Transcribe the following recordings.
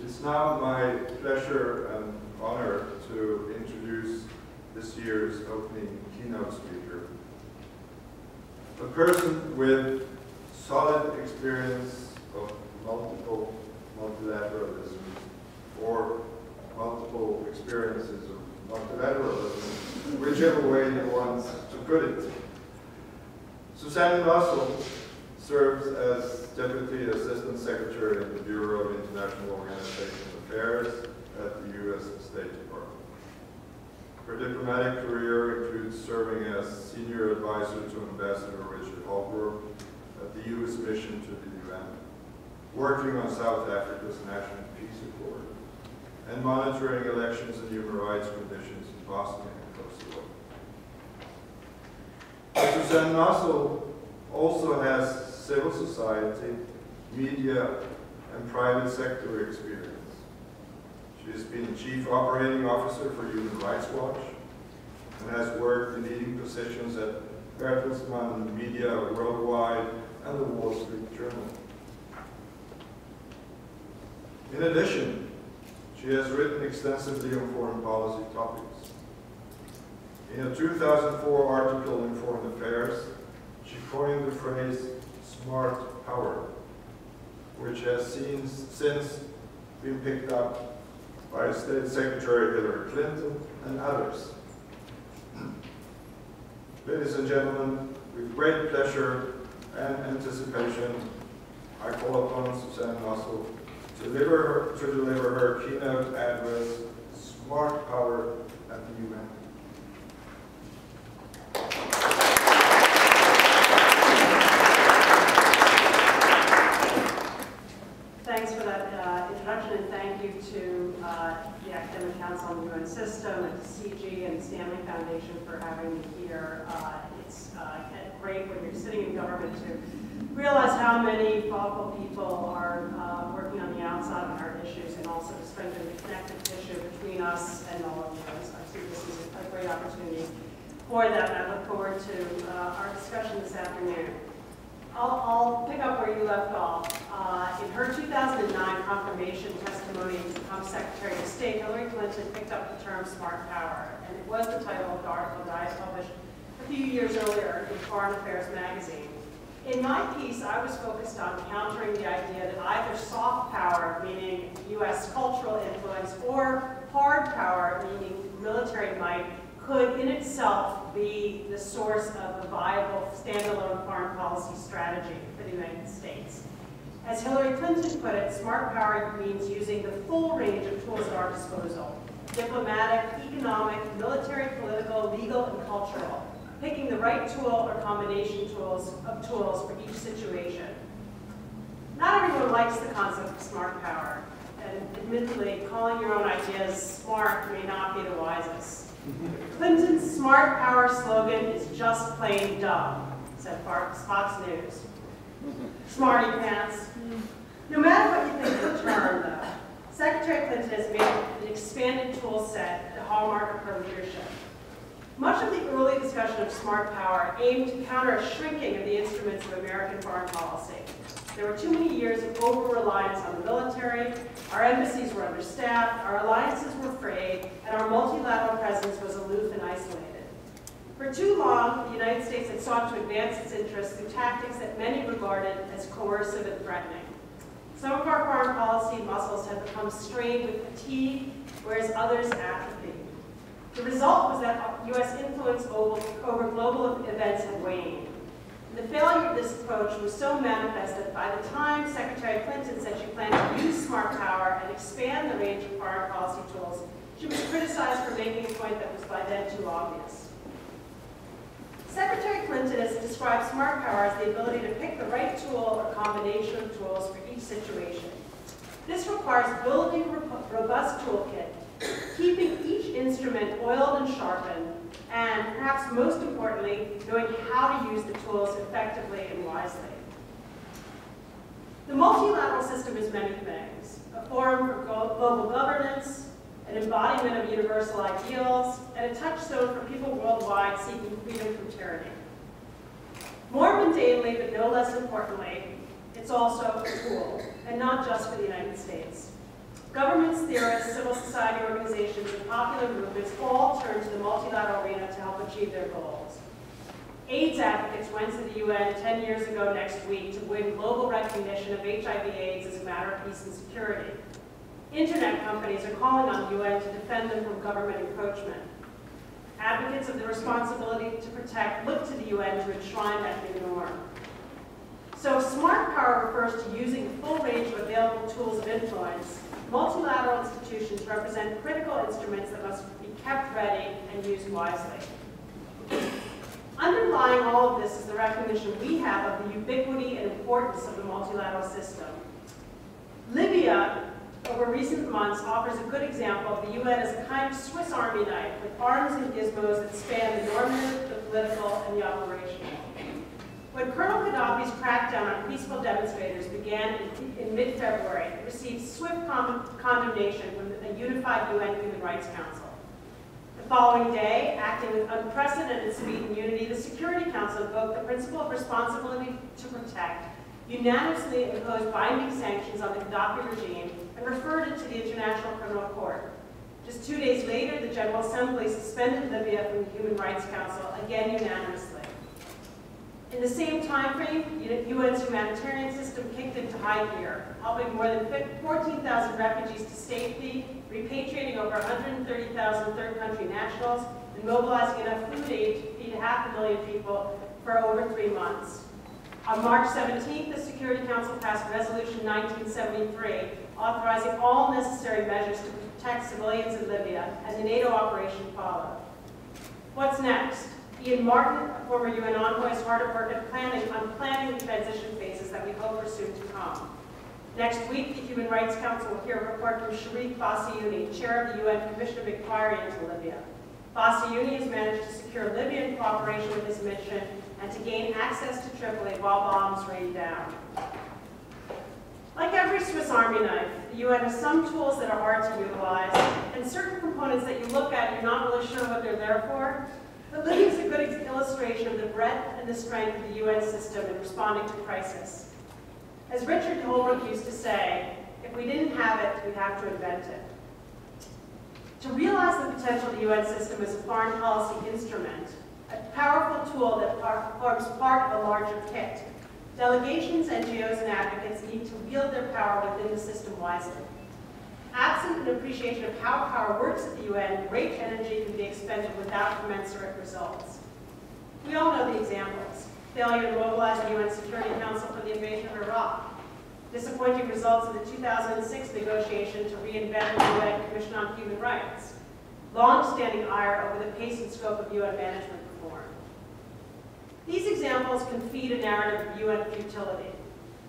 It's now my pleasure and honor to introduce this year's opening keynote speaker, a person with solid experience of multiple multilateralism, or multiple experiences of multilateralism, whichever way you want to put it. Susanne Russell serves as Deputy Assistant Secretary in the Bureau of International Organization Affairs at the U.S. State Department. Her diplomatic career includes serving as Senior Advisor to Ambassador Richard Holbrooke at the U.S. mission to the UN, working on South Africa's National Peace Accord, and monitoring elections and human rights conditions in Bosnia and Kosovo. Susanne Russell also has civil society, media, and private sector experience. She has been Chief Operating Officer for Human Rights Watch and has worked in leading positions at Bertelsmann Media Worldwide and the Wall Street Journal. In addition, she has written extensively on foreign policy topics. In a 2004 article in Foreign Affairs, she coined the phrase smart power, which has since been picked up by State Secretary Hillary Clinton and others. Ladies and gentlemen, with great pleasure and anticipation, I call upon Susanne Russell to deliver her keynote address, Smart Power at the UN. Thanks for that introduction, and thank you to the Academic Council on the UN System, and to CG and the Stanley Foundation for having me here. It's great when you're sitting in government to realize how many thoughtful people are working on the outside on hard issues, and also to strengthen the connective tissue between us and all of you. So I think this is a great opportunity for that, and I look forward to our discussion this afternoon. I'll pick up where you left off. In her 2009 confirmation testimony to become Secretary of State, Hillary Clinton picked up the term smart power, and it was the title of the article that I published a few years earlier in Foreign Affairs magazine. In my piece, I was focused on countering the idea that either soft power, meaning U.S. cultural influence, or hard power, meaning military might, could in itself be the source of a viable standalone foreign policy strategy for the United States. As Hillary Clinton put it, smart power means using the full range of tools at our disposal: diplomatic, economic, military, political, legal, and cultural, picking the right tool or combination of tools for each situation. Not everyone likes the concept of smart power, and admittedly, calling your own ideas smart may not be the wisest. Clinton's smart power slogan is just plain dumb, said Fox News. Smarty pants. No matter what you think of the term, though, Secretary Clinton has made an expanded tool set the hallmark of her leadership. Much of the early discussion of smart power aimed to counter a shrinking of the instruments of American foreign policy. There were too many years of over-reliance on the military, our embassies were understaffed, our alliances were frayed, and our multilateral presence was aloof and isolated. For too long, the United States had sought to advance its interests through tactics that many regarded as coercive and threatening. Some of our foreign policy muscles had become strained with fatigue, whereas others atrophied. The result was that U.S. influence over global events had waned. The failure of this approach was so manifest that by the time Secretary Clinton said she planned to use smart power and expand the range of foreign policy tools, she was criticized for making a point that was by then too obvious. Secretary Clinton has described smart power as the ability to pick the right tool or combination of tools for each situation. This requires building a robust toolkit, keeping each instrument oiled and sharpened, and perhaps most importantly, knowing how to use the tools effectively and wisely. The multilateral system is many things: a forum for global governance, an embodiment of universal ideals, and a touchstone for people worldwide seeking freedom from tyranny. More mundanely, but no less importantly, it's also a tool, and not just for the United States. Governments, theorists, civil society organizations, and popular movements all turn to the multilateral arena to help achieve their goals. AIDS advocates went to the UN 10 years ago next week to win global recognition of HIV/AIDS as a matter of peace and security. Internet companies are calling on the UN to defend them from government encroachment. Advocates of the responsibility to protect look to the UN to enshrine that new norm. So smart power refers to using the full range of available tools of influence. Multilateral institutions represent critical instruments that must be kept ready and used wisely. Underlying all of this is the recognition we have of the ubiquity and importance of the multilateral system. Libya, over recent months, offers a good example of the UN as a kind of Swiss Army knife with arms and gizmos that span the normative, the political, and the operational. When Colonel Gaddafi's crackdown on peaceful demonstrators began in mid-February, it received swift condemnation from a unified UN Human Rights Council. The following day, acting with unprecedented speed and unity, the Security Council invoked the principle of responsibility to protect, unanimously imposed binding sanctions on the Gaddafi regime, and referred it to the International Criminal Court. Just 2 days later, the General Assembly suspended Libya from the Human Rights Council, again unanimously. In the same time frame, UN's humanitarian system kicked into high gear, helping more than 14,000 refugees to safety, repatriating over 130,000 third country nationals, and mobilizing enough food aid to feed 500,000 people for over 3 months. On March 17th, the Security Council passed Resolution 1973, authorizing all necessary measures to protect civilians in Libya, and the NATO operation followed. What's next? Ian Martin, a former UN envoy, is hard at work at planning the transition phases that we hope are soon to come. Next week, the Human Rights Council will hear a report from Sharif Bassiouni, chair of the UN Commission of Inquiry into Libya. Bassiouni has managed to secure Libyan cooperation with his mission and to gain access to Tripoli while bombs rain down. Like every Swiss Army knife, the UN has some tools that are hard to utilize, and certain components that you look at, you're not really sure what they're there for. But Libya is a good illustration of the breadth and the strength of the UN system in responding to crisis. As Richard Holbrooke used to say, if we didn't have it, we'd have to invent it. To realize the potential of the UN system as a foreign policy instrument, a powerful tool that forms part of a larger kit, delegations, NGOs, and advocates need to wield their power within the system wisely. Absent an appreciation of how power works at the UN, great energy can be expended without commensurate results. We all know the examples. Failure to mobilize the UN Security Council for the invasion of Iraq. Disappointing results of the 2006 negotiation to reinvent the UN Commission on Human Rights. Long-standing ire over the pace and scope of UN management reform. These examples can feed a narrative of UN futility.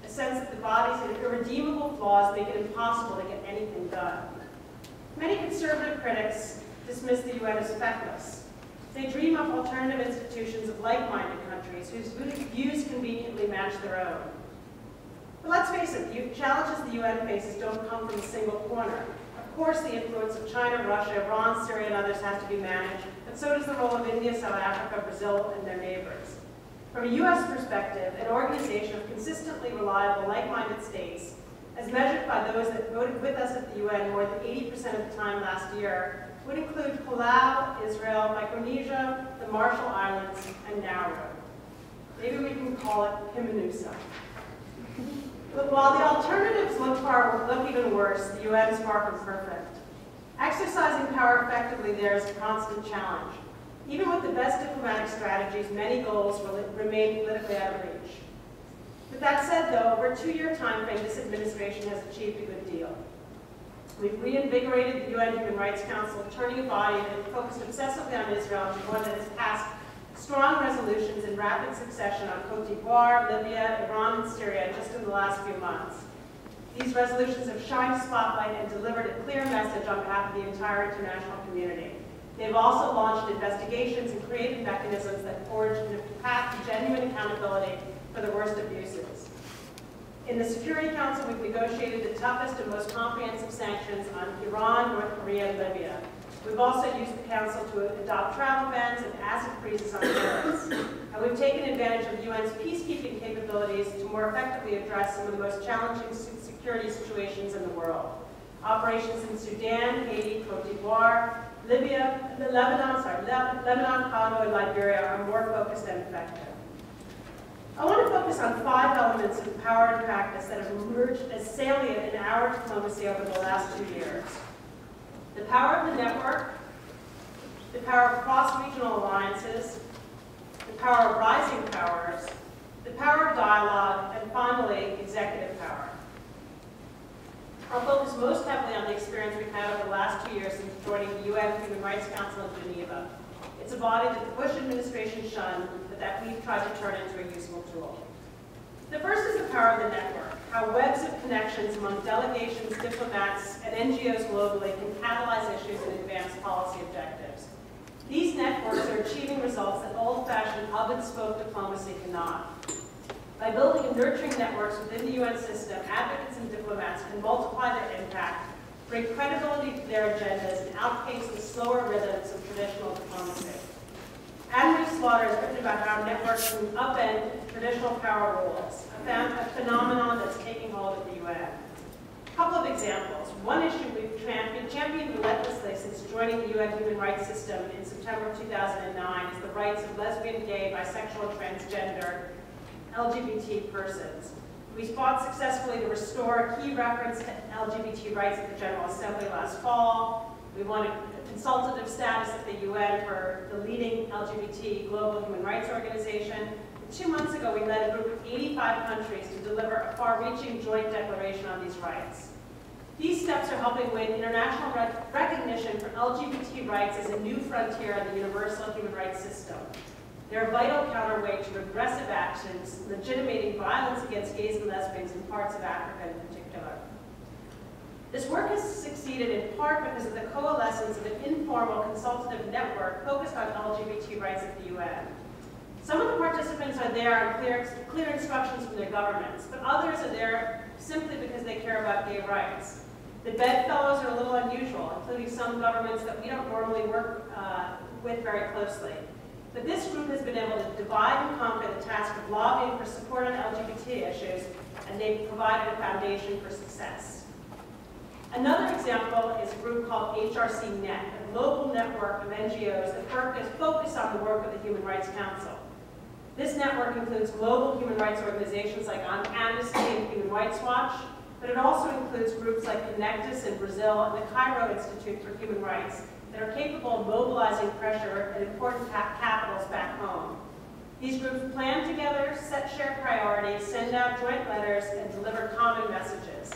A sense that the body's irredeemable flaws make it impossible to get anything done. Many conservative critics dismiss the UN as feckless. They dream up alternative institutions of like-minded countries whose views conveniently match their own. But let's face it, the challenges the UN faces don't come from a single corner. Of course, the influence of China, Russia, Iran, Syria, and others has to be managed, but so does the role of India, South Africa, Brazil, and their neighbors. From a U.S. perspective, an organization of consistently reliable, like-minded states, as measured by those that voted with us at the UN more than 80% of the time last year, would include Palau, Israel, Micronesia, the Marshall Islands, and Nauru. Maybe we can call it Pimnusa. But while the alternatives look even worse, the UN is far from perfect. Exercising power effectively there is a constant challenge. Even with the best diplomatic strategies, many goals will remain politically out of reach. With that said, though, over a 2-year time frame, this administration has achieved a good deal. We've reinvigorated the UN Human Rights Council, turning a body that had focused obsessively on Israel to one that has passed strong resolutions in rapid succession on Cote d'Ivoire, Libya, Iran, and Syria just in the last few months. These resolutions have shined a spotlight and delivered a clear message on behalf of the entire international community. They've also launched investigations and created mechanisms that forge a path to genuine accountability for the worst abuses. In the Security Council, we've negotiated the toughest and most comprehensive sanctions on Iran, North Korea, and Libya. We've also used the Council to adopt travel bans and asset freezes on terrorists. And we've taken advantage of the UN's peacekeeping capabilities to more effectively address some of the most challenging security situations in the world. Operations in Sudan, Haiti, Cote d'Ivoire, Lebanon, Congo, and Liberia are more focused and effective. I want to focus on 5 elements of power and practice that have emerged as salient in our diplomacy over the last 2 years. The power of the network, the power of cross-regional alliances, the power of rising powers, the power of dialogue, and finally, executive power. I'll focus most heavily on the experience we've had over the last 2 years since joining the UN Human Rights Council in Geneva. It's a body that the Bush administration shunned, but that we've tried to turn into a useful tool. The first is the power of the network, how webs of connections among delegations, diplomats, and NGOs globally can catalyze issues and advance policy objectives. These networks are achieving results that old-fashioned hub-and-spoke diplomacy cannot. By building and nurturing networks within the UN system, advocates and diplomats can multiply their impact, bring credibility to their agendas, and outpace the slower rhythms of traditional diplomacy. Anne-Marie Slaughter has written about how networks can upend traditional power roles, a phenomenon that's taking hold at the UN. A couple of examples. One issue we've championed relentlessly since joining the UN human rights system in September of 2009 is the rights of lesbian, gay, bisexual, transgender, LGBT persons. We fought successfully to restore key reference to LGBT rights at the General Assembly last fall. We won a consultative status at the UN for the leading LGBT global human rights organization. And 2 months ago, we led a group of 85 countries to deliver a far-reaching joint declaration on these rights. These steps are helping win international recognition for LGBT rights as a new frontier in the universal human rights system. They're a vital counterweight to regressive actions, legitimating violence against gays and lesbians in parts of Africa in particular. This work has succeeded in part because of the coalescence of an informal consultative network focused on LGBT rights at the UN. Some of the participants are there on clear instructions from their governments, but others are there simply because they care about gay rights. The bedfellows are a little unusual, including some governments that we don't normally work with very closely. But this group has been able to divide and conquer the task of lobbying for support on LGBT issues, and they've provided a foundation for success. Another example is a group called HRC Net, a global network of NGOs that focus on the work of the Human Rights Council. This network includes global human rights organizations like Amnesty and Human Rights Watch, but it also includes groups like Connectus in Brazil and the Cairo Institute for Human Rights that are capable of mobilizing pressure at important capitals back home. These groups plan together, set shared priorities, send out joint letters, and deliver common messages.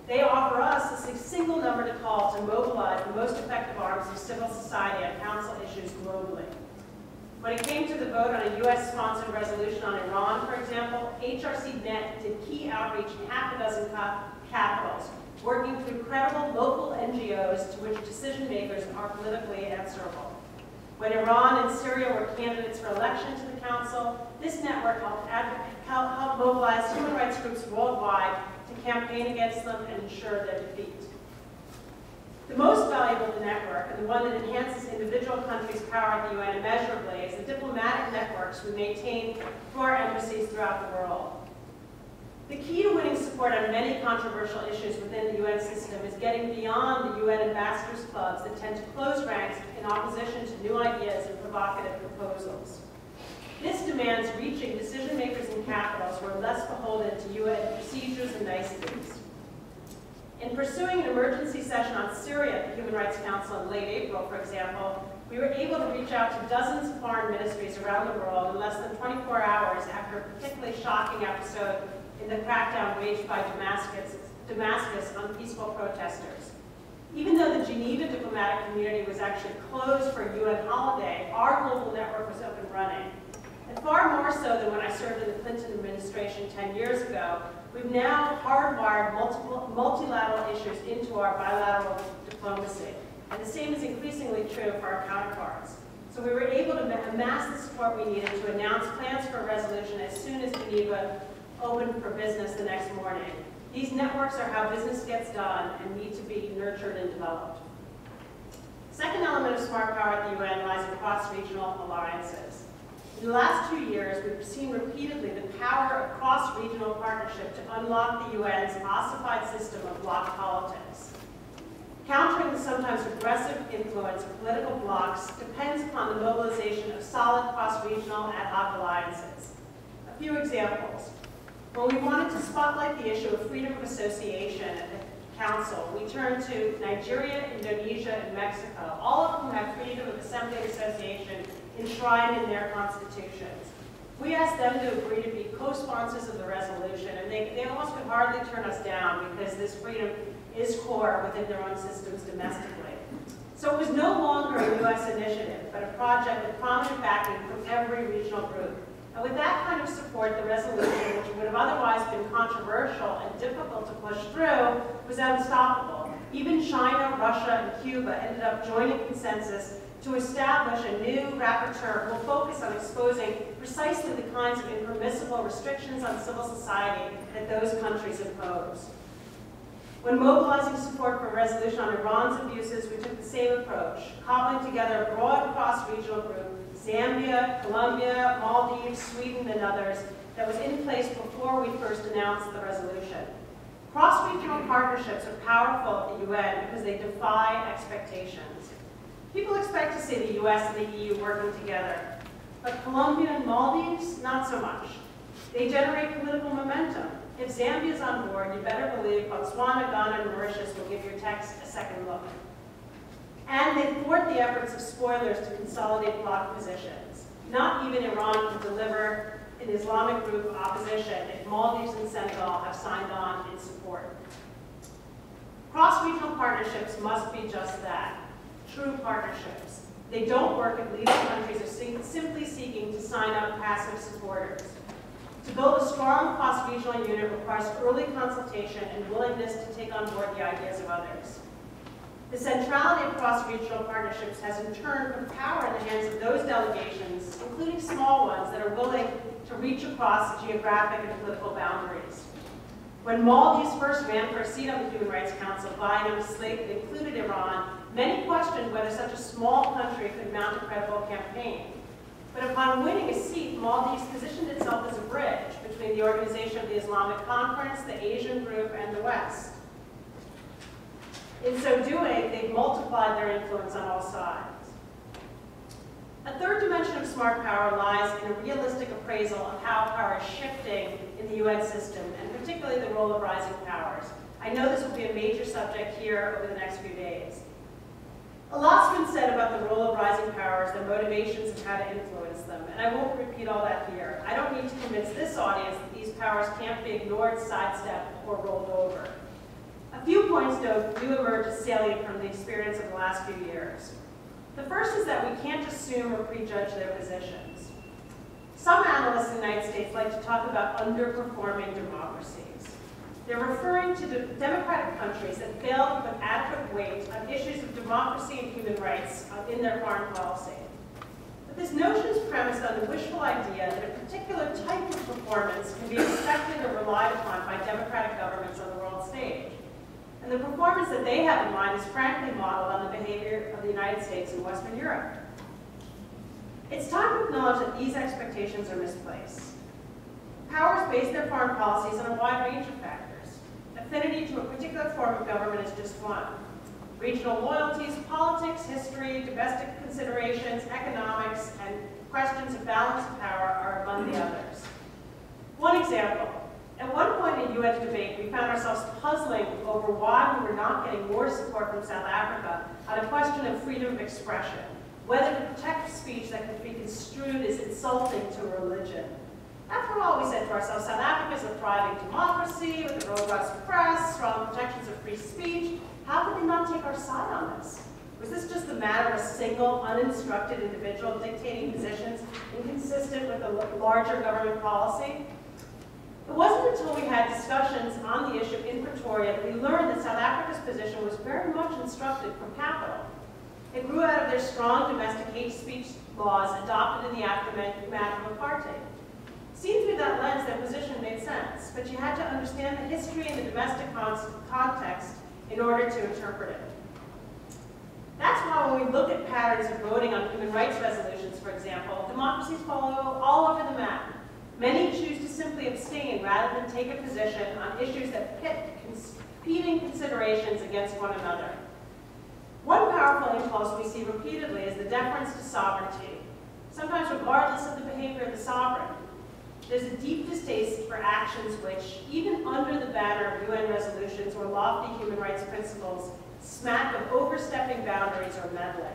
They offer us a single number to call to mobilize the most effective arms of civil society on council issues globally. When it came to the vote on a US-sponsored resolution on Iran, for example, HRC Net did key outreach in half a dozen capitals, working through credible local NGOs to which decision makers are politically answerable. When Iran and Syria were candidates for election to the Council, this network helped mobilize human rights groups worldwide to campaign against them and ensure their defeat. The most valuable of the network, and the one that enhances individual countries' power at the UN immeasurably, is the diplomatic networks we maintain through our embassies throughout the world. The key to winning support on many controversial issues within the UN system is getting beyond the UN ambassadors' clubs that tend to close ranks in opposition to new ideas and provocative proposals. This demands reaching decision makers in capitals who are less beholden to UN procedures and niceties. In pursuing an emergency session on Syria at the Human Rights Council in late April, for example, we were able to reach out to dozens of foreign ministries around the world in less than 24 hours after a particularly shocking episode in the crackdown waged by Damascus on peaceful protesters. Even though the Geneva diplomatic community was actually closed for a UN holiday, our global network was up and running. And far more so than when I served in the Clinton administration 10 years ago, we've now hardwired multilateral issues into our bilateral diplomacy. And the same is increasingly true for our counterparts. So we were able to amass the support we needed to announce plans for a resolution as soon as Geneva opened for business the next morning. These networks are how business gets done and need to be nurtured and developed. Second element of smart power at the UN lies in cross-regional alliances. In the last 2 years, we've seen repeatedly the power of cross-regional partnership to unlock the UN's ossified system of bloc politics. Countering the sometimes aggressive influence of political blocs depends upon the mobilization of solid cross-regional ad hoc alliances. A few examples. When we wanted to spotlight the issue of freedom of association at the Council, we turned to Nigeria, Indonesia, and Mexico, all of whom have freedom of assembly and association enshrined in their constitutions. We asked them to agree to be co-sponsors of the resolution, and they almost could hardly turn us down because this freedom is core within their own systems domestically. So it was no longer a U.S. initiative, but a project with prominent backing from every regional group. And with that kind of support, the resolution, which would have otherwise been controversial and difficult to push through, was unstoppable. Even China, Russia, and Cuba ended up joining consensus to establish a new rapporteur who will focus on exposing precisely the kinds of impermissible restrictions on civil society that those countries impose. When mobilizing support for a resolution on Iran's abuses, we took the same approach, cobbling together a broad cross-regional group, Zambia, Colombia, Maldives, Sweden, and others, that was in place before we first announced the resolution. Cross-regional partnerships are powerful at the UN because they defy expectations. People expect to see the US and the EU working together, but Colombia and Maldives, not so much. They generate political momentum. If Zambia is on board, you better believe Botswana, Ghana, and Mauritius will give your text a second look. And they thwart the efforts of spoilers to consolidate bloc positions. Not even Iran can deliver an Islamic group opposition if Maldives and Senegal have signed on in support. Cross-regional partnerships must be just that, true partnerships. They don't work if leading countries are simply seeking to sign up passive supporters. To build a strong cross-regional unit requires early consultation and willingness to take on board the ideas of others. The centrality of cross-regional partnerships has in turn put power in the hands of those delegations, including small ones, that are willing to reach across geographic and political boundaries. When Maldives first ran for a seat on the Human Rights Council, vying on a slate that included Iran, many questioned whether such a small country could mount a credible campaign. But upon winning a seat, Maldives positioned itself as a bridge between the Organization of the Islamic Conference, the Asian Group, and the West. In so doing, they've multiplied their influence on all sides. A third dimension of smart power lies in a realistic appraisal of how power is shifting in the UN system, and particularly the role of rising powers. I know this will be a major subject here over the next few days. A lot's been said about the role of rising powers, their motivations, and how to influence them, and I won't repeat all that here. I don't need to convince this audience that these powers can't be ignored, sidestepped, or rolled over. A few points, though, do emerge as salient from the experience of the last few years. The first is that we can't assume or prejudge their positions. Some analysts in the United States like to talk about underperforming democracies. They're referring to democratic countries that fail to put adequate weight on issues of democracy and human rights in their foreign policy. But this notion is premised on the wishful idea that a particular type of performance can be expected or relied upon by democratic governments on the world stage. And the performance that they have in mind is frankly modeled on the behavior of the United States and Western Europe. It's time to acknowledge that these expectations are misplaced. Powers base their foreign policies on a wide range of factors. Affinity to a particular form of government is just one. Regional loyalties, politics, history, domestic considerations, economics, and questions of balance of power are among the others. One example. At one point in UN debate, we found ourselves puzzling over why we were not getting more support from South Africa on a question of freedom of expression, whether to protect speech that could be construed as insulting to a religion. After all, we said to ourselves, South Africa is a thriving democracy with a robust press, strong protections of free speech. How could they not take our side on this? Was this just the matter of a single, uninstructed individual dictating positions inconsistent with a larger government policy? It wasn't until we had discussions on the issue in Pretoria that we learned that South Africa's position was very much instructed from capital. It grew out of their strong domestic hate speech laws adopted in the aftermath of apartheid. Seen through that lens, their position made sense, but you had to understand the history and the domestic context in order to interpret it. That's why when we look at patterns of voting on human rights resolutions, for example, democracies follow all over the map. Many choose to simply abstain rather than take a position on issues that pit competing considerations against one another. One powerful impulse we see repeatedly is the deference to sovereignty, sometimes regardless of the behavior of the sovereign. There's a deep distaste for actions which, even under the banner of UN resolutions or lofty human rights principles, smack of overstepping boundaries or meddling.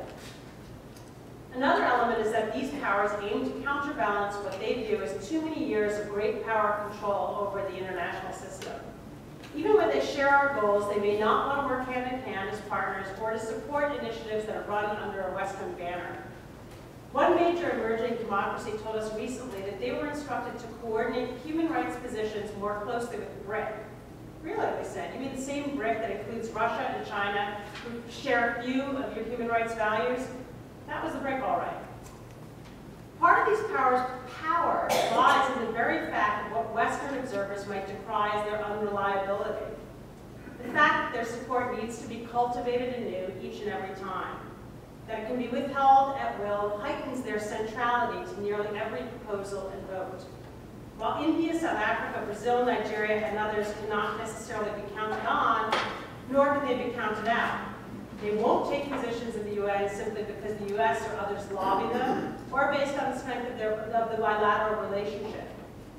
Another element is that these powers aim to counterbalance what they view as too many years of great power control over the international system. Even when they share our goals, they may not want to work hand in hand as partners or to support initiatives that are run under a Western banner. One major emerging democracy told us recently that they were instructed to coordinate human rights positions more closely with the BRIC. Really, we said, you mean the same BRIC that includes Russia and China, who share a few of your human rights values? That was the BRIC, all right. Part of these powers' power lies in the very fact of what Western observers might decry as their unreliability. The fact that their support needs to be cultivated anew each and every time. That it can be withheld at will heightens their centrality to nearly every proposal and vote. While India, South Africa, Brazil, Nigeria, and others cannot necessarily be counted on, nor can they be counted out. They won't take positions in the UN simply because the US or others lobby them, or based on the strength of the bilateral relationship.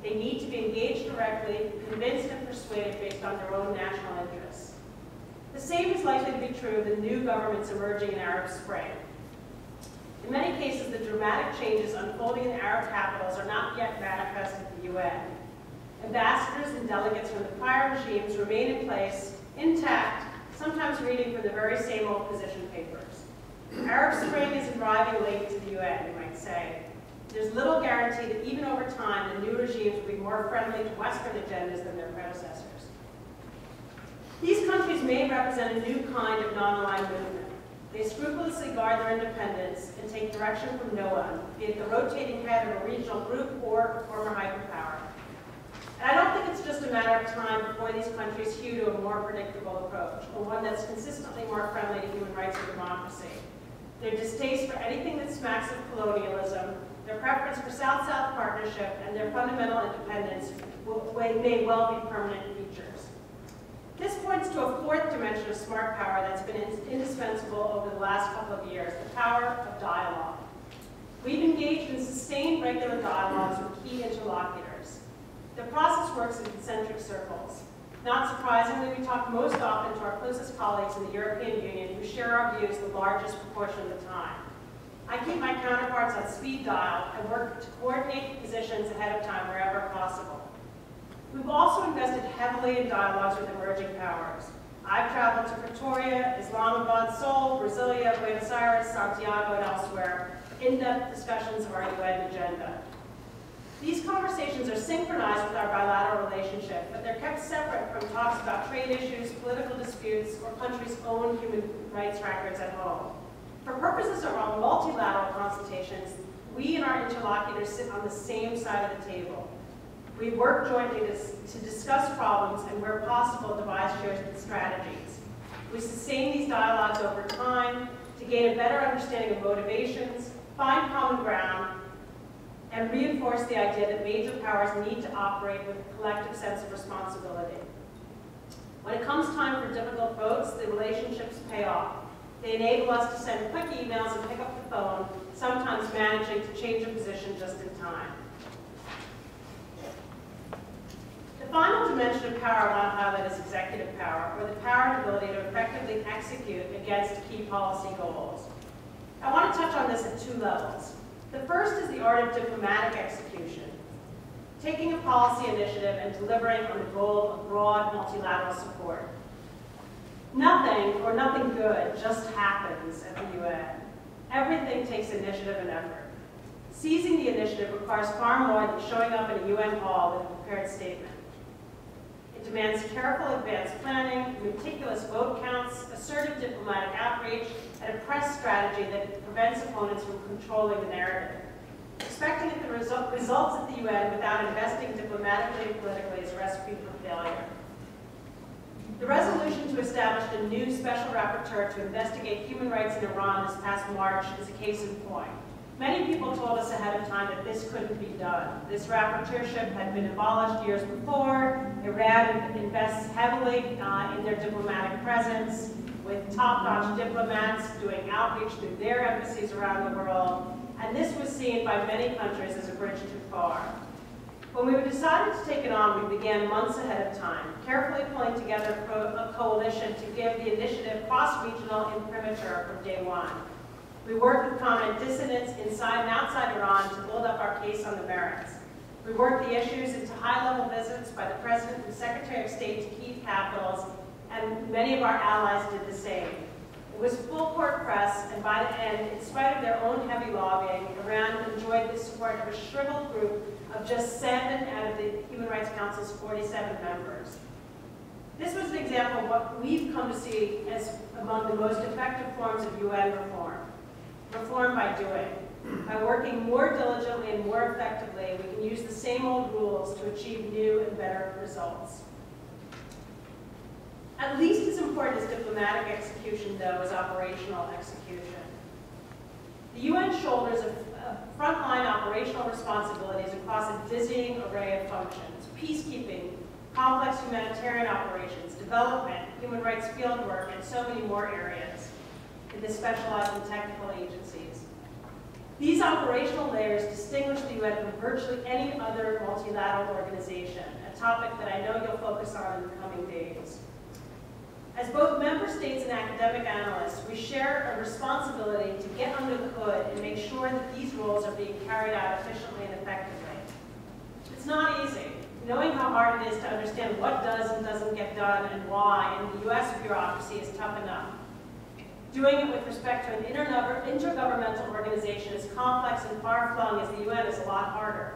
They need to be engaged directly, convinced and persuaded based on their own national interests. The same is likely to be true of the new governments emerging in Arab Spring. In many cases, the dramatic changes unfolding in Arab capitals are not yet manifest at the UN. Ambassadors and delegates from the prior regimes remain in place, intact, sometimes reading from the very same old position papers. Arab Spring is arriving late to the UN, we might say. There's little guarantee that even over time, the new regimes will be more friendly to Western agendas than their predecessors. These countries may represent a new kind of non-aligned movement. They scrupulously guard their independence and take direction from no one, be it the rotating head of a regional group or a former hyperpower. And I don't think it's just a matter of time before these countries hew to a more predictable approach, or one that's consistently more friendly to human rights and democracy. Their distaste for anything that smacks of colonialism, their preference for South-South partnership, and their fundamental independence may well be permanent features. This points to a fourth dimension of smart power that's been indispensable over the last couple of years, the power of dialogue. We've engaged in sustained regular dialogues with key interlocutors. The process works in concentric circles. Not surprisingly, we talk most often to our closest colleagues in the European Union who share our views the largest proportion of the time. I keep my counterparts on speed dial and work to coordinate positions ahead of time wherever possible. We've also invested heavily in dialogues with emerging powers. I've traveled to Pretoria, Islamabad, Seoul, Brasilia, Buenos Aires, Santiago, and elsewhere, in-depth discussions of our UN agenda. These conversations are synchronized with our bilateral relationship, but they're kept separate from talks about trade issues, political disputes, or countries' own human rights records at home. For purposes of our multilateral consultations, we and our interlocutors sit on the same side of the table. We work jointly to discuss problems and, where possible, devise shared strategies. We sustain these dialogues over time to gain a better understanding of motivations, find common ground, and reinforce the idea that major powers need to operate with a collective sense of responsibility. When it comes time for difficult votes, the relationships pay off. They enable us to send quick emails and pick up the phone, sometimes managing to change a position just in time. The final dimension of power I want to highlight is executive power, or the power and ability to effectively execute against key policy goals. I want to touch on this at two levels. The first is the art of diplomatic execution, taking a policy initiative and delivering on the goal of broad multilateral support. Nothing, or nothing good, just happens at the UN. Everything takes initiative and effort. Seizing the initiative requires far more than showing up in a UN hall with a prepared statement. It demands careful advanced planning, meticulous vote counts, assertive diplomatic outreach, and a press strategy that prevents opponents from controlling the narrative. Expecting the results at the UN without investing diplomatically and politically is a recipe for failure. The resolution to establish a new special rapporteur to investigate human rights in Iran this past March is a case in point. Many people told us ahead of time that this couldn't be done. This rapporteurship had been abolished years before. Iran invests heavily in their diplomatic presence, with top-notch diplomats doing outreach through their embassies around the world, and this was seen by many countries as a bridge too far. When we decided to take it on, we began months ahead of time, carefully pulling together a coalition to give the initiative cross-regional imprimatur from day one. We worked with prominent dissidents inside and outside Iran to build up our case on the merits. We worked the issues into high-level visits by the President and Secretary of State to key capitals, and many of our allies did the same. It was full-court press, and by the end, in spite of their own heavy lobbying, Iran enjoyed the support of a shriveled group of just 7 out of the Human Rights Council's 47 members. This was an example of what we've come to see as among the most effective forms of UN reform. Reform by doing. By working more diligently and more effectively, we can use the same old rules to achieve new and better results. At least as important as diplomatic execution, though, is operational execution. The UN shoulders frontline operational responsibilities across a dizzying array of functions: peacekeeping, complex humanitarian operations, development, human rights fieldwork, and so many more areas in the specialized and technical agencies. These operational layers distinguish the UN from virtually any other multilateral organization, a topic that I know you'll focus on in the coming days. As both member states and academic analysts, we share a responsibility to get under the hood and make sure that these roles are being carried out efficiently and effectively. It's not easy. Knowing how hard it is to understand what does and doesn't get done and why in the US bureaucracy is tough enough. Doing it with respect to an intergovernmental organization as complex and far-flung as the UN is a lot harder.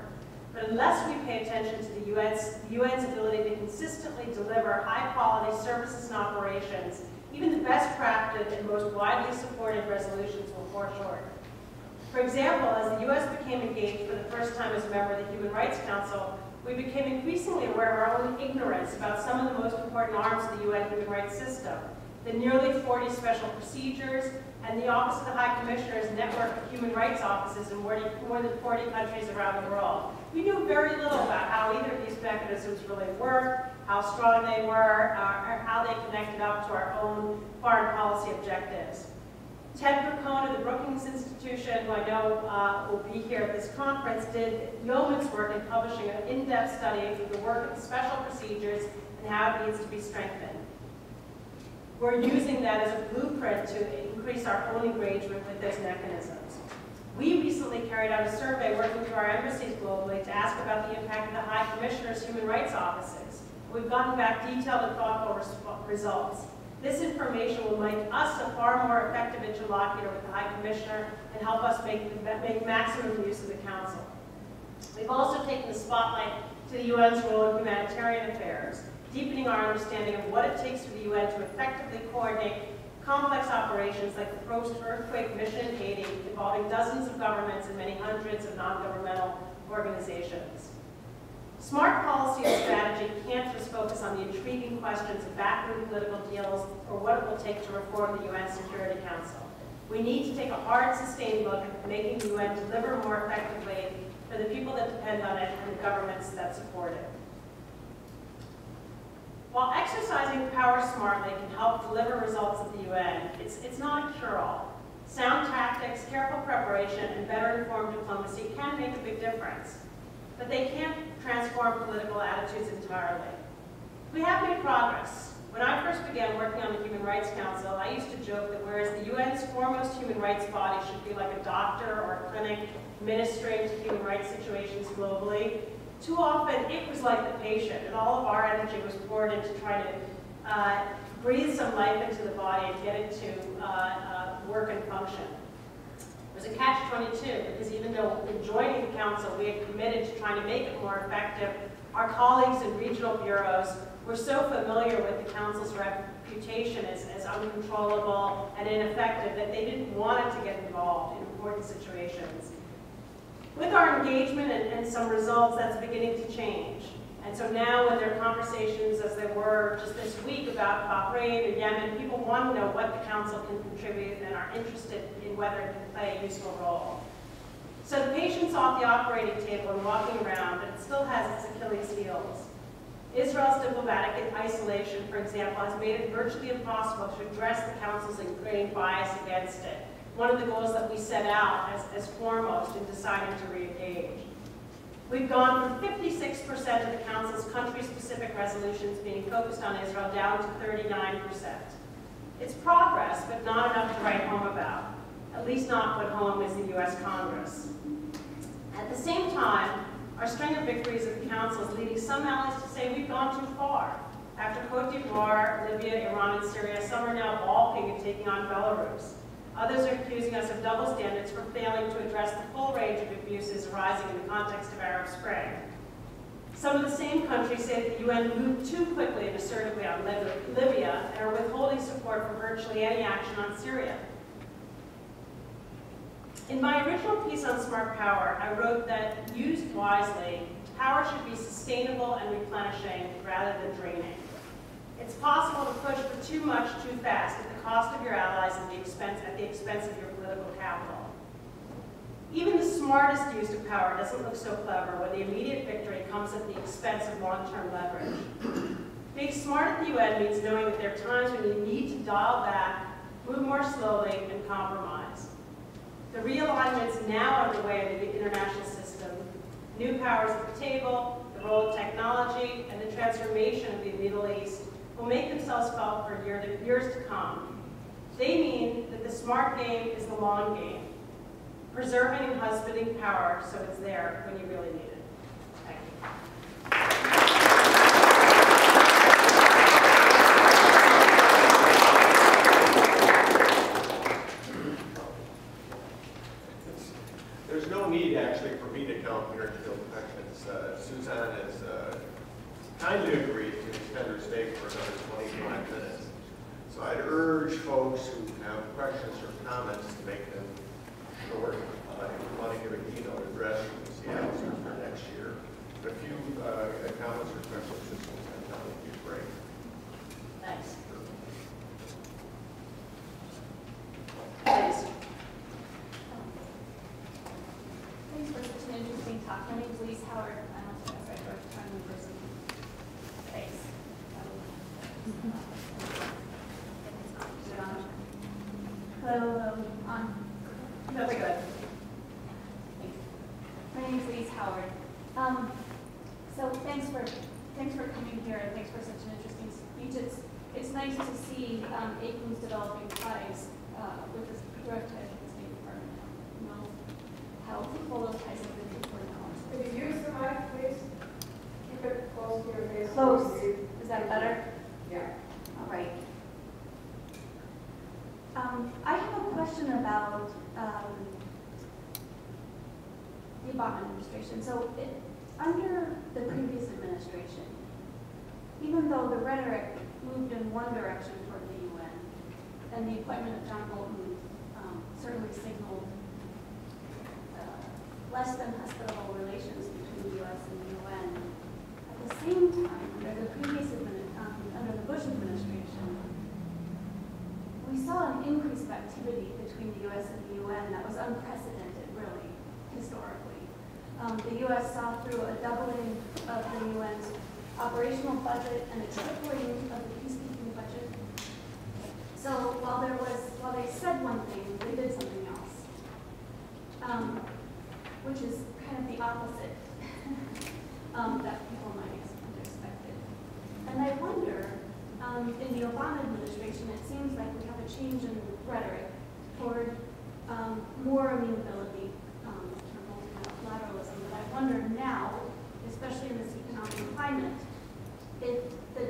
But unless we pay attention to the UN's ability to consistently deliver high-quality services and operations, even the best crafted and most widely supported resolutions will fall short. For example, as the US became engaged for the first time as a member of the Human Rights Council, we became increasingly aware of our own ignorance about some of the most important arms of the UN human rights system: the nearly 40 special procedures, and the Office of the High Commissioner's network of human rights offices in more than 40 countries around the world. We knew very little about how either of these mechanisms really worked, how strong they were, or how they connected up to our own foreign policy objectives. Ted Percone of the Brookings Institution, who I know will be here at this conference, did yeoman's work in publishing an in-depth study of the work of the special procedures and how it needs to be strengthened. We're using that as a blueprint to increase our own engagement with those mechanisms. We recently carried out a survey working through our embassies globally to ask about the impact of the High Commissioner's human rights offices. We've gotten back detailed and thoughtful results. This information will make us a far more effective interlocutor with the High Commissioner and help us make maximum use of the Council. We've also taken the spotlight to the UN's role in humanitarian affairs, deepening our understanding of what it takes for the UN to effectively coordinate complex operations like the post-earthquake mission in Haiti, involving dozens of governments and many hundreds of non-governmental organizations. Smart policy and strategy can't just focus on the intriguing questions of backroom political deals or what it will take to reform the UN Security Council. We need to take a hard, sustained look at making the UN deliver more effectively for the people that depend on it and the governments that support it. While exercising power smartly can help deliver results at the UN, it's not a cure-all. Sound tactics, careful preparation, and better informed diplomacy can make a big difference, but they can't transform political attitudes entirely. We have made progress. When I first began working on the Human Rights Council, I used to joke that whereas the UN's foremost human rights body should be like a doctor or a clinic ministering to human rights situations globally, too often it was like the patient, and all of our energy was poured into trying to breathe some life into the body and get it to work and function. It was a catch-22, because even though in joining the Council we had committed to trying to make it more effective, our colleagues in regional bureaus were so familiar with the Council's reputation as uncontrollable and ineffective that they didn't want it to get involved in important situations. With our engagement and some results, that's beginning to change. And so now when there are conversations, as there were just this week about Bahrain or Yemen, people want to know what the Council can contribute and are interested in whether it can play a useful role. So the patient's off the operating table and walking around, and it still has its Achilles heels. Israel's diplomatic isolation, for example, has made it virtually impossible to address the Council's ingrained bias against it, one of the goals that we set out as foremost in deciding to re-engage. We've gone from 56% of the Council's country-specific resolutions being focused on Israel down to 39%. It's progress, but not enough to write home about, at least not what home is the U.S. Congress. At the same time, our string of victories at the Council is leading some allies to say we've gone too far. After Cote d'Ivoire, Libya, Iran, and Syria, some are now balking and taking on Belarus. Others are accusing us of double standards for failing to address the full range of abuses arising in the context of Arab Spring. Some of the same countries say that the UN moved too quickly and assertively on Libya and are withholding support for virtually any action on Syria. In my original piece on smart power, I wrote that, used wisely, power should be sustainable and replenishing rather than draining. It's possible to push for too much too fast at the cost of your allies and at the expense of your political capital. Even the smartest use of power doesn't look so clever when the immediate victory comes at the expense of long-term leverage. Being smart at the UN means knowing that there are times when you need to dial back, move more slowly, and compromise. The realignments now underway in the international system, new powers at the table, the role of technology, and the transformation of the Middle East will make themselves felt for years to come. They mean that the smart game is the long game, preserving and husbanding power so it's there when you really need it. Thank you. There's no need actually for me to come here to feel questions. Suzanne has kindly agreed to extend her stay for another 25 minutes. So I'd urge folks who have questions or comments to make them short. If we want to give a keynote address from Seattle for next year. But a few comments or questions, that would be great. Thanks. Please. Thanks for such an interesting talk. My name is Lise Howard. I'm also a first time person. Thanks. Hello, on. Very good. Thanks. My name is Lise Howard. So thanks for coming here and thanks for such an interesting speech. It's nice to see ACUNS developing ties with this direct ties with the State Department. You know how fruitful those ties have been for now. Could you use the mic, please? Keep it close to your face. Close. Is that better? Yeah. All right. I have a question about the Obama administration. So under the previous administration, even though the rhetoric moved in one direction toward the UN, and the appointment of John Bolton certainly signaled less than hospitable relations between the U.S. and the UN, at the same time, under the Bush administration, we saw an increase of activity between the U.S. and the UN that was unprecedented, really, historically. The U.S. saw through a doubling of the UN's operational budget and a tripling of the peacekeeping budget. So while they said one thing, they did something else, which is kind of the opposite that people might have expected. And I wonder, in the Obama administration, it seems like we have a change in rhetoric toward more amenability to multilateralism. But I wonder now, especially in this economic climate, if the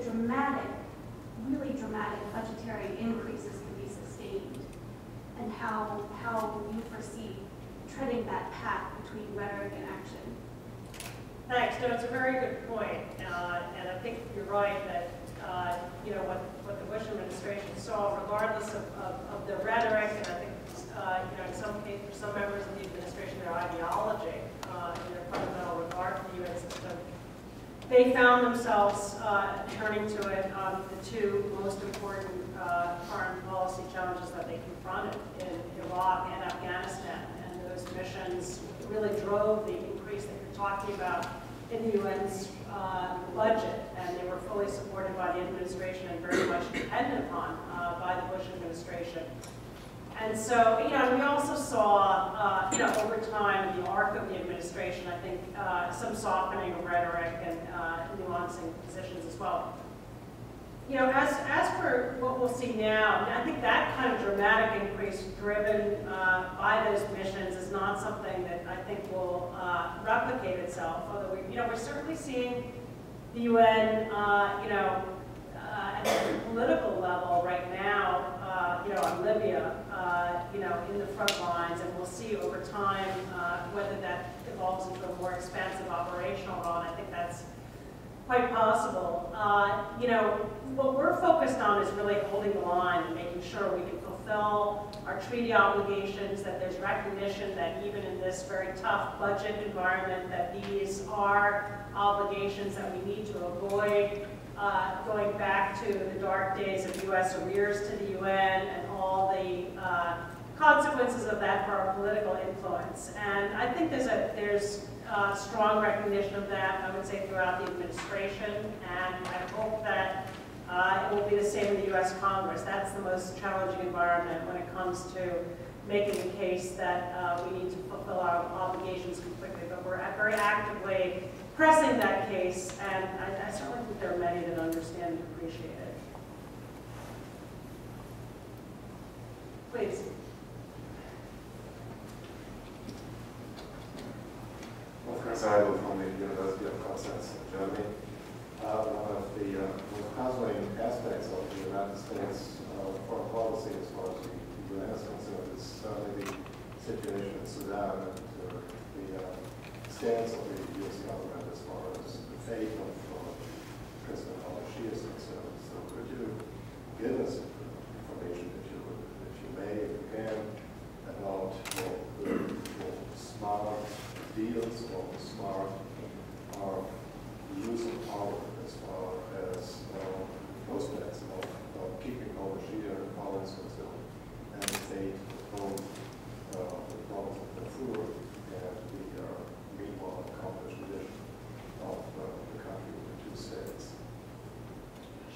really dramatic budgetary increases can be sustained, and how you foresee treading that path between rhetoric and action. Thanks. No, it's a very good point, and I think you're right that what the Bush administration saw, regardless of the rhetoric, and I think in some cases for some members of the administration, their ideology and their fundamental regard for the UN system, they found themselves turning to it on the two most important foreign policy challenges that they confronted in Iraq and Afghanistan. And those missions really drove the increase that you're talking about in the UN's budget, and they were fully supported by the administration and very much depended upon by the Bush administration. And so, we also saw, over time, in the arc of the administration, I think, some softening of rhetoric and nuancing positions as well. As for what we'll see now, I think that kind of dramatic increase driven by those missions is not something that I think will replicate itself. Although we're certainly seeing the UN, at the political level right now, on Libya, in the front lines, and we'll see over time whether that evolves into a more expansive operational role. And I think that's quite possible. What we're focused on is really holding the line and making sure we can fulfill our treaty obligations, that there's recognition that even in this very tough budget environment, that these are obligations that we need to avoid, going back to the dark days of U.S. arrears to the UN and all the consequences of that for our political influence. And I think there's strong recognition of that, I would say, throughout the administration, and I hope that it will be the same in the U.S. Congress. That's the most challenging environment when it comes to making the case that we need to fulfill our obligations completely. But we're very actively pressing that case, and I certainly think there are many that understand and appreciate it. Please. Wolfgang Seidel from the University of Constance in Germany. One of the most puzzling aspects of the United States foreign policy as far as the UN is concerned is certainly the situation in Sudan and the stance of the U.S. government as far as the fate of President al-Bashir is concerned. So could you give us information, if you may, if you can, about smart deals or smart use of power as far as prospects of keeping al-Bashir in power is concerned, and the fate of the problems of Darfur and the meanwhile accomplished vision of the country with the two states.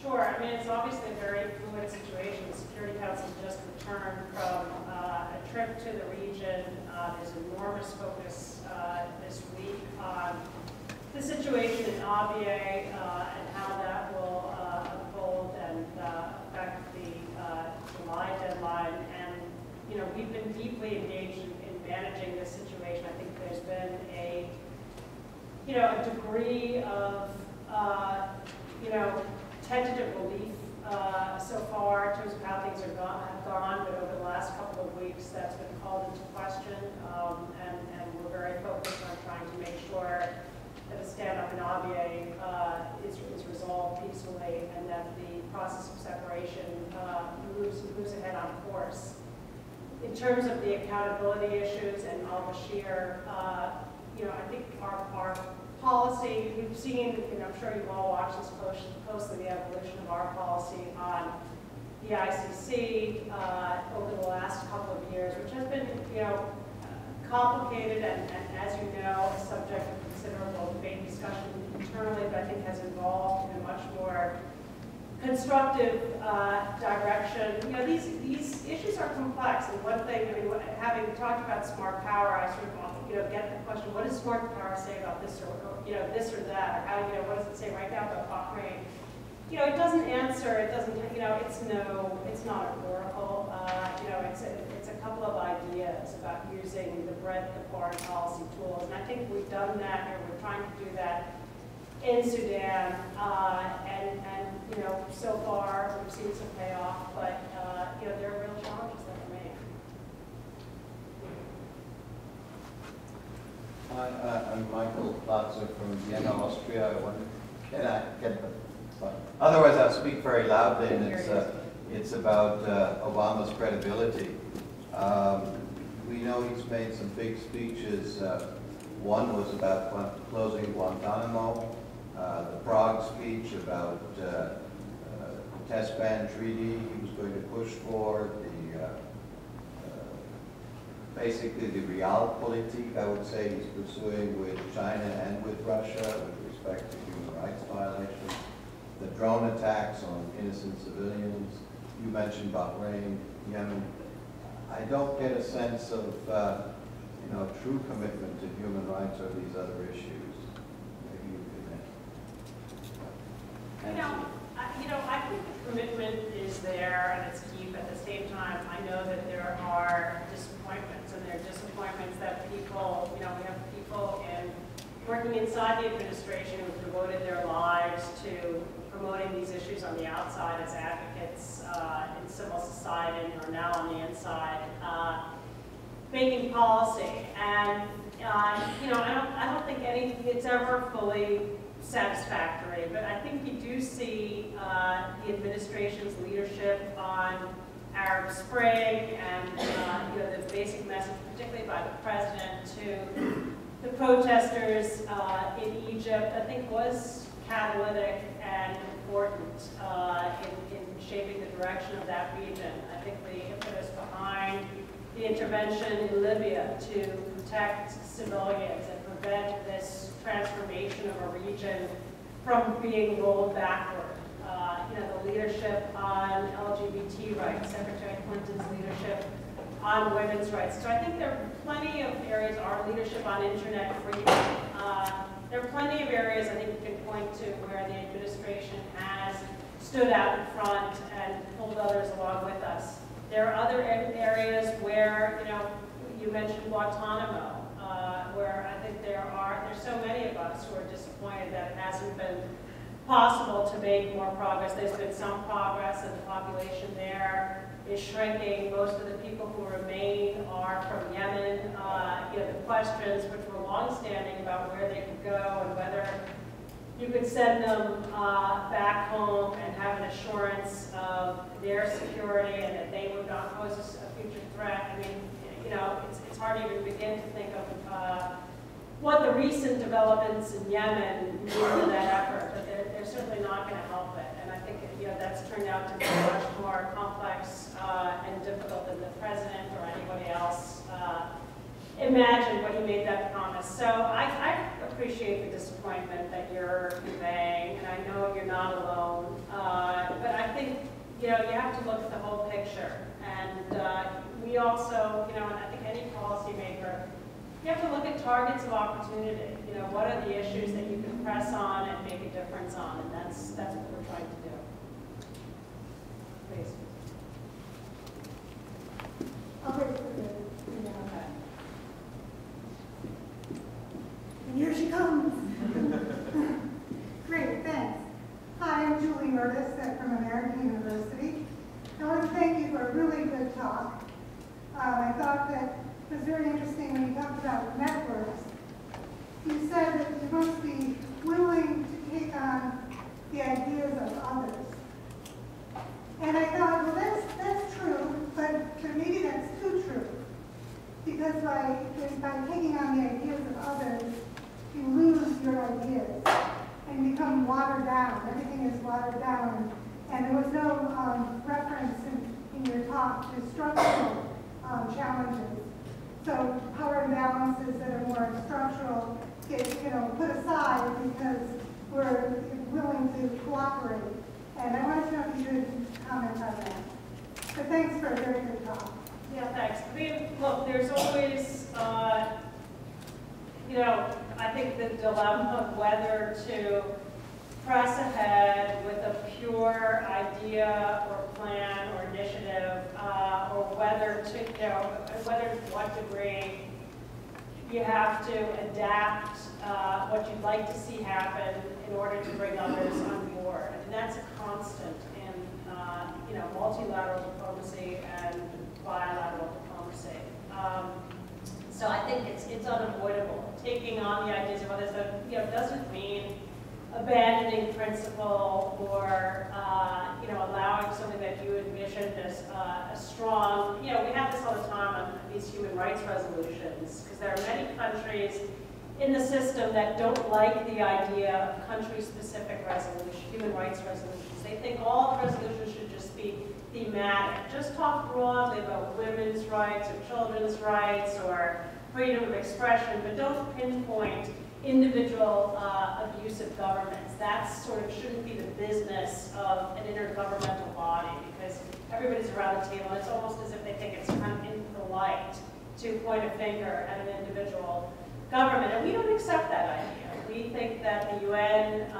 Sure. I mean, it's obviously a very fluid situation. The Security Council just returned from a trip to the region. There's enormous focus this week on the situation in Abyei and how that will unfold and affect the July deadline. And, we've been deeply engaged in managing this situation. I think there's been a degree of, tentative relief so far in terms of how things have gone, but over the last couple of weeks that's been called into question, and we're very focused on trying to make sure that a stand-up in Abyei is resolved peacefully and that the process of separation moves ahead on course. In terms of the accountability issues and al-Bashir, I think our policy, we've seen, I'm sure you've all watched this closely, the evolution of our policy on the ICC over the last couple of years, which has been, complicated and as you know, a subject of considerable debate and discussion internally, but I think has evolved in a much more constructive direction. These issues are complex, and one thing, having talked about smart power, I sort of, get the question, what does smart power say about this or this or that, or how, what does it say right now about Bahrain? It doesn't answer. It doesn't. It's not an oracle. It's a couple of ideas about using the breadth of foreign policy tools, and I think we've done that here. We're trying to do that in Sudan, and so far we've seen some payoff, but there are real challenges that remain. Hi, I'm Michael Platzer from Vienna, Austria. I wonder, can I get the fun? Otherwise, I'll speak very loudly, and it's about Obama's credibility. We know he's made some big speeches. One was about closing Guantanamo, the Prague speech about the test ban treaty he was going to push for, the basically the realpolitik, I would say, he's pursuing with China and with Russia with respect to human rights violations, the drone attacks on innocent civilians. You mentioned Bahrain, Yemen. I don't get a sense of true commitment to human rights or these other issues. Maybe you can I think the commitment is there and it's deep. At the same time, I know that there are disappointments, and there are disappointments that people, we have people working inside the administration who've devoted their lives to promoting these issues on the outside as advocates in civil society, and are now on the inside making policy. And I don't think it's ever fully satisfactory, but I think you do see the administration's leadership on Arab Spring and the basic message, particularly by the president to the protesters in Egypt, I think was catalytic and important in shaping the direction of that region. I think the impetus behind the intervention in Libya to protect civilians and prevent this transformation of a region from being rolled backward. The leadership on LGBT rights, Secretary Clinton's leadership on women's rights. So I think there are plenty of areas, our leadership on internet freedom. There are plenty of areas I think you can point to where the administration has stood out in front and pulled others along with us. There are other areas where, you mentioned Guantanamo, where I think there's so many of us who are disappointed that it hasn't been possible to make more progress. There's been some progress, and the population there is shrinking. Most of the people who remain are from Yemen. The questions, which were long-standing about where they could go and whether you could send them back home and have an assurance of their security and that they would not pose a future threat. I mean, it's hard to even begin to think of what the recent developments in Yemen mean to that effort, but they're certainly not going to help it. And I think that's turned out to be much more complex and difficult than the president or anybody else imagined when he made that promise. So I appreciate the disappointment that you're conveying, and I know you're not alone. But I think you have to look at the whole picture, and we also, and I think any policymaker, you have to look at targets of opportunity. What are the issues that you can press on and make a difference on, and that's what we're trying to do. Please. Okay. And here she comes. Great, thanks. Hi, I'm Julie Murtis from American University. I want to thank you for a really good talk. I thought that it was very interesting when you talked about networks. You said that you must be willing to take on the ideas of others. And I thought, well, that's true, but maybe that's too true. Because by taking on the ideas of others, you lose your ideas and become watered down. Everything is watered down. And there was no reference in your talk to structural challenges. So power imbalances that are more structural get put aside because we're willing to cooperate. And I wanted to know if you could comment on that. But thanks for a very good talk. Yeah, thanks. I mean, look, there's always, I think the dilemma of whether to press ahead with a pure idea or plan or initiative, or whether to what degree you have to adapt what you'd like to see happen in order to bring others on board. And that's a constant in multilateral diplomacy and bilateral diplomacy. So I think it's unavoidable. Taking on the ideas of others doesn't mean abandoning principle or allowing something that you envisioned as a strong, we have this all the time on these human rights resolutions, because there are many countries in the system that don't like the idea of country-specific human rights resolutions. They think all resolutions should just be thematic. that just talk broadly about women's rights or children's rights or freedom of expression, but don't pinpoint individual abusive governments. That sort of shouldn't be the business of an intergovernmental body, because everybody's around the table, and it's almost as if they think it's kind of impolite to point a finger at an individual government, and we don't accept that idea. We think that the UN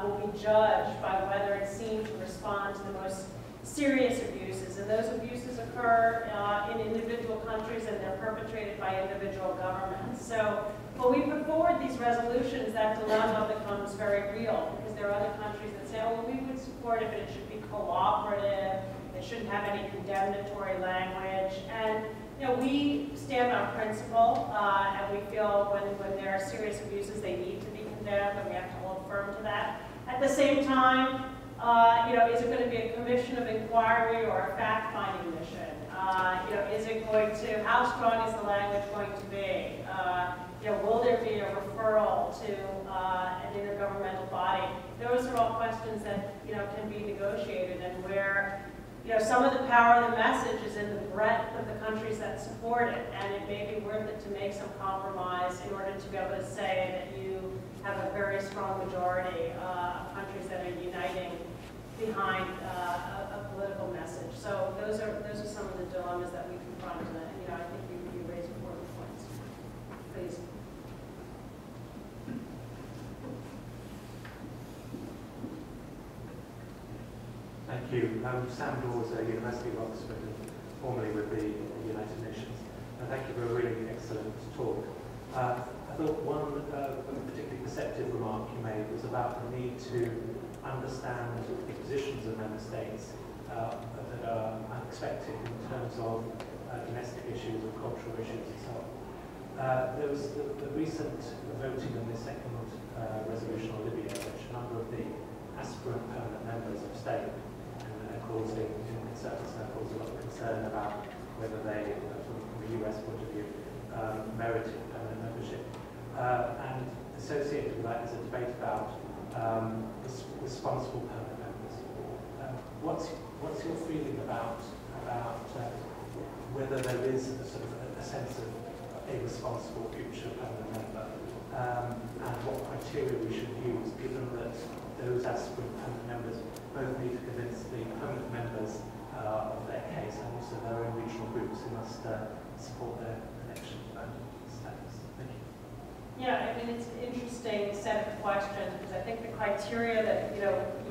will be judged by whether it's seen to respond to the most serious abuses, and those abuses occur in individual countries, and they're perpetrated by individual governments. So when we put forward these resolutions, that dilemma becomes very real, because there are other countries that say, oh, well, we would support it, but it should be cooperative, it shouldn't have any condemnatory language, and we stand on principle, and we feel when there are serious abuses, they need to be condemned, and we have to hold firm to that. At the same time, is it going to be a commission of inquiry or a fact-finding mission? Is it going to, how strong is the language going to be? Will there be a referral to an intergovernmental body? Those are all questions that, can be negotiated, and where some of the power of the message is in the breadth of the countries that support it, and it may be worth it to make some compromise in order to be able to say that you have a very strong majority of countries that are uniting behind a political message. So those are some of the dilemmas that we confront, and I think you raise important points. Please. Thank you. Sam Dawes, University of Oxford, and formerly with the United Nations. Thank you for a really excellent talk. I thought one particularly perceptive remark you made was about the need to understand the positions of member states that are unexpected in terms of domestic issues or cultural issues and so on. There was the recent voting on the second resolution on Libya, which a number of the aspirant permanent members abstained, and causing in certain circles a lot of concern about whether they, from a US point of view, merited permanent membership. And associated with that is a debate about responsible permanent members. What's your feeling about whether there is a sort of a sense of a responsible future permanent member, and what criteria we should use, given that those aspirant permanent members both need to convince the permanent members of their case, and also their own regional groups who must support their election status. Thank you. Yeah, I mean, it's an interesting set of questions, because I think the criteria that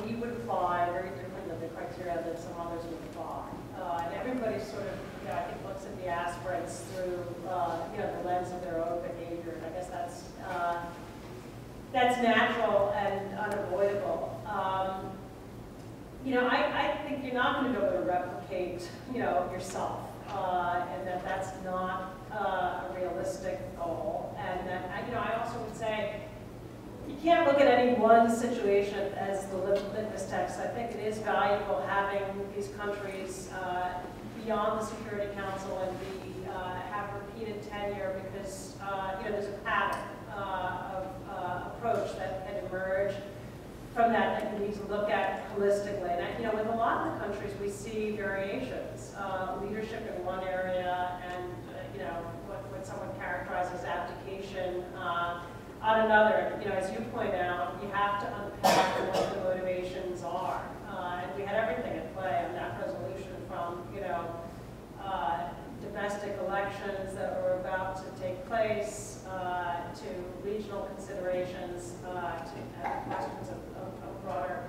we would apply are very different than the criteria that some others would apply. And everybody sort of, I think, looks at the aspirants through the lens of their own behavior. And I guess that's natural and unavoidable. I think you're not going to be able to replicate, yourself, and that's not a realistic goal. And then, I also would say, you can't look at any one situation as the litmus test. I think it is valuable having these countries beyond the Security Council and have repeated tenure, because there's a pattern of approach that can emerge from that you need to look at holistically. And with a lot of the countries, we see variations, leadership in one area, and what someone characterizes abdication on another. As you point out, you have to unpack what the motivations are, and we had everything at play on that resolution, from domestic elections that were about to take place, to regional considerations, to questions of broader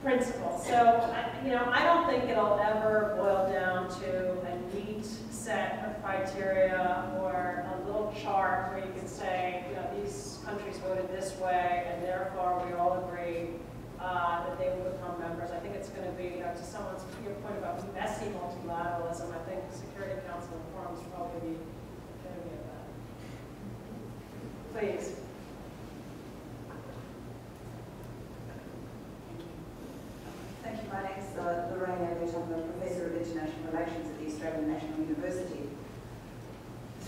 principles. So, I don't think it'll ever boil down to a neat set of criteria or a little chart where you can say, these countries voted this way, and therefore we all agree that they will become members. I think it's going to be, to your point about messy multilateralism, I think the Security Council and forums will probably be going to be at that. Please. Thank you. My name is Lorraine Elliott. I'm a Professor of International Relations at the Australian National University.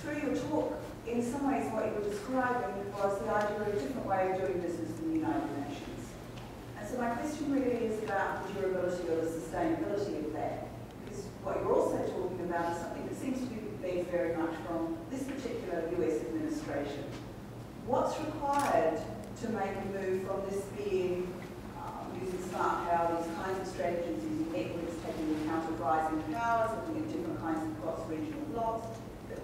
Through your talk, in some ways what you were describing was the idea of a different way of doing business in the United Nations. And so my question really is about the durability or the sustainability of that. Because what you're also talking about is something that seems to be led very much from this particular US administration. What's required to make a move from this being using smart power, these kinds of strategies, using networks, taking into account of rising powers, looking at different kinds of cross-regional blocks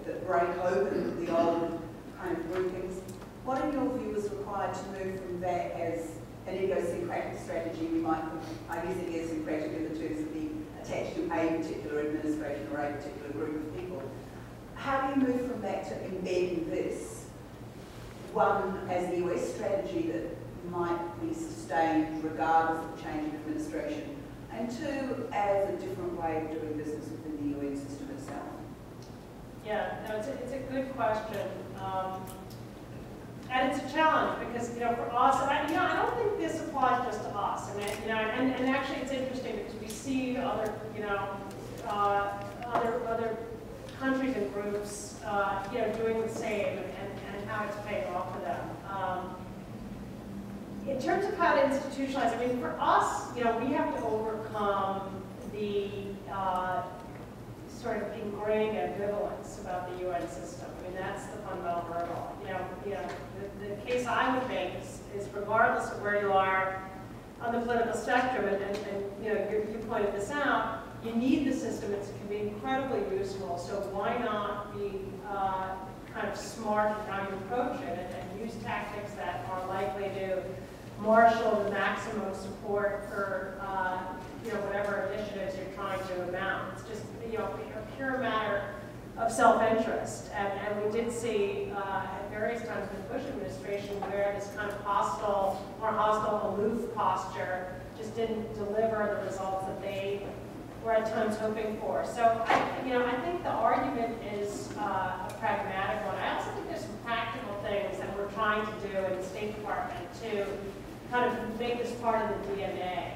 that break open the old kind of groupings? What in your view is required to move from that as an idiosyncratic strategy? We might, I use idiosyncratic in the terms of being attached to a particular administration or a particular group of people. How do you move from that to embedding this, one, as the US strategy that might be sustained regardless of change in administration, and two, as a different way of doing business within the UN system itself? Yeah, no, it's a good question. And it's a challenge because, you know, for us, I don't think this applies just to us. I mean, you know, and actually it's interesting because we see other, you know, other countries and groups, you know, doing the same and how it's paying off for them. In terms of how to institutionalize, I mean, for us, you know, we have to overcome the sort of ingrained ambivalence about the UN system. I mean, that's the fundamental hurdle. You know, the case I would make is regardless of where you are on the political spectrum, and you know, you pointed this out, you need the system. It can be incredibly useful. So why not be kind of smart in how you approach it and use tactics that are likely to marshal the maximum support for you know, whatever initiatives you're trying to mount. It's just, you know, a pure matter of self-interest. And we did see at various times in the Bush administration where this kind of hostile, more hostile, aloof posture just didn't deliver the results that they were at times hoping for. So, I think the argument is a pragmatic one. I also think there's some practical things that we're trying to do in the State Department to kind of make this part of the DNA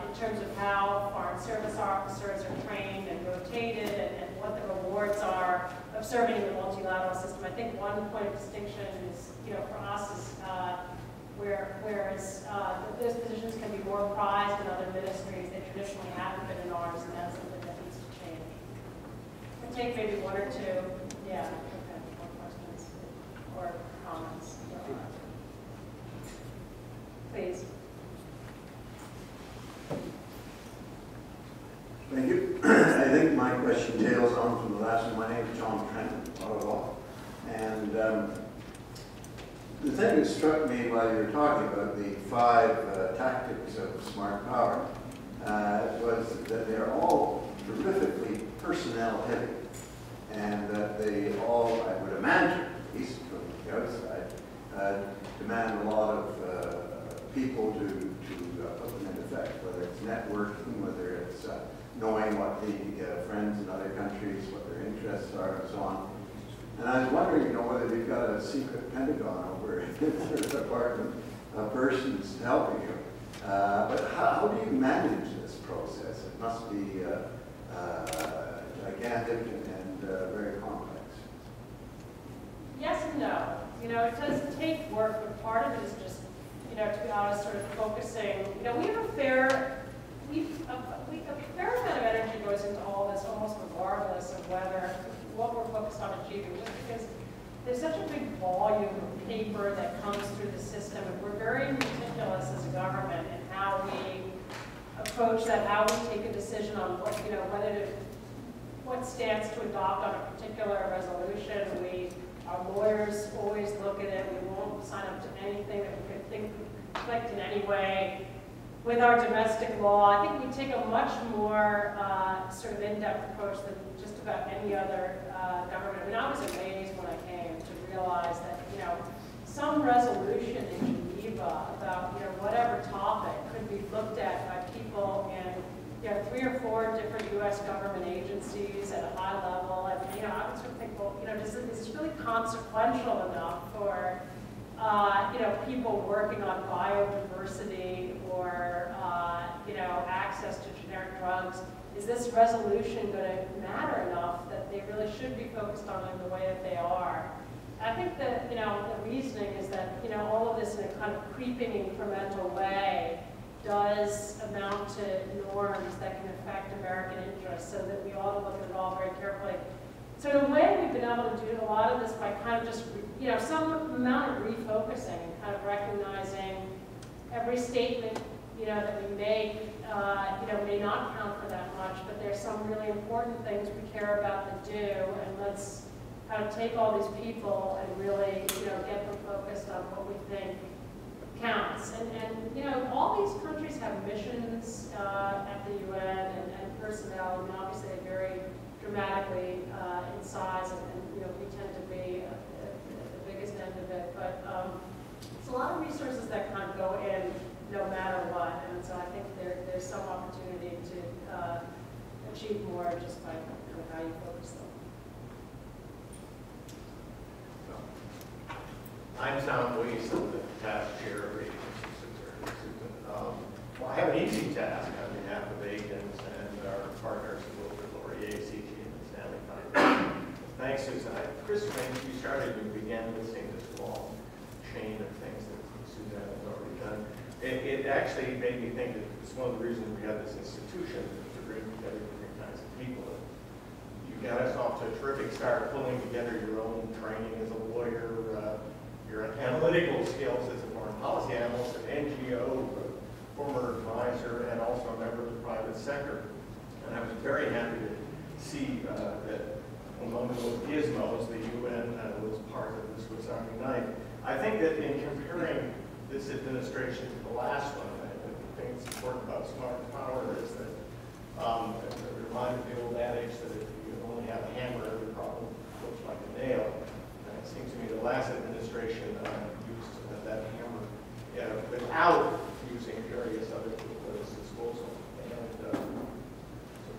in terms of how foreign service officers are trained and rotated and what the rewards are of serving in the multilateral system. I think one point of distinction is, you know, for us is whereas those positions can be more prized in other ministries, they traditionally haven't been in ours, and that's something that needs to change. We'll take maybe one or two, yeah, okay, more questions or comments. Please. Thank you. I think my question tails on from the last one. My name is John Trent, Ottawa. And the thing that struck me while you were talking about the 5 tactics of smart power was that they're all terrifically personnel heavy. And that they all, I would imagine, at least from the outside, demand a lot of people to put them into effect, whether it's networking, whether it's knowing what the friends in other countries, what their interests are, and so on. And I was wondering, you know, whether you've got a secret Pentagon over in their department of persons helping you. But how do you manage this process? It must be gigantic and very complex. Yes and no. You know, it does take work, but part of it is just, you know, to be honest, sort of focusing. You know, we have a fair amount of energy goes into all this, almost regardless of what we're focused on achieving, just because there's such a big volume of paper that comes through the system, and we're very meticulous as a government in how we approach that, how we take a decision on what, you know, what stance to adopt on a particular resolution. Our lawyers always look at it. We won't sign up to anything that we could think would conflict in any way with our domestic law. I think we take a much more sort of in-depth approach than just about any other government. I mean, I was amazed when I came to realize that, you know, some resolution in Geneva about, you know, whatever topic could be looked at by people in, you know, 3 or 4 different U.S. government agencies at a high level. And, you know, I would sort of think, well, you know, is this really consequential enough for you know, people working on biodiversity or, you know, access to generic drugs? Is this resolution going to matter enough that they really should be focused on it in the way that they are? I think that, you know, the reasoning is that, you know, all of this in a kind of creeping incremental way does amount to norms that can affect American interests, so that we ought to look at it all very carefully. So in a way, we've been able to do a lot of this by kind of just, some amount of refocusing and kind of recognizing every statement, that we make, may not count for that much, but there's some really important things we care about that do, and let's kind of take all these people and really, get them focused on what we think counts. And all these countries have missions at the UN and personnel, and obviously they vary dramatically in size, and we tend to be at the biggest end of it. But it's a lot of resources that kind of go in no matter what, and so I think there's some opportunity to achieve more just by how you focus them. I'm Tom Weiss, I'm the task chair of ACUNS. Well, I have an easy task on behalf of ACUNS and our partners at Wilbur-Laurier, ACG, and the Stanley Foundation. Thanks, Susan. Chris, when you started, you began listing this long chain of things that Susan has already done. It actually made me think that it's one of the reasons we have this institution, to bring together different kinds of people. You got us off to a terrific start pulling together your own training as a lawyer, your analytical skills as a foreign policy analyst, an NGO, former advisor, and also a member of the private sector. And I was very happy to see that among those gizmos, the UN was part of the Swiss Army knife. I think that in comparing this administration to the last one, the thing that's important about smart power is that it reminded the old adage that if you only have a hammer, every problem looks like a nail. And it seems to me the last administration used that hammer without using various other tools at its disposal. And so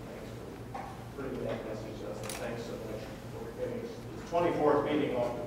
thanks for putting that message to us, and thanks so much for getting this 24th meeting off the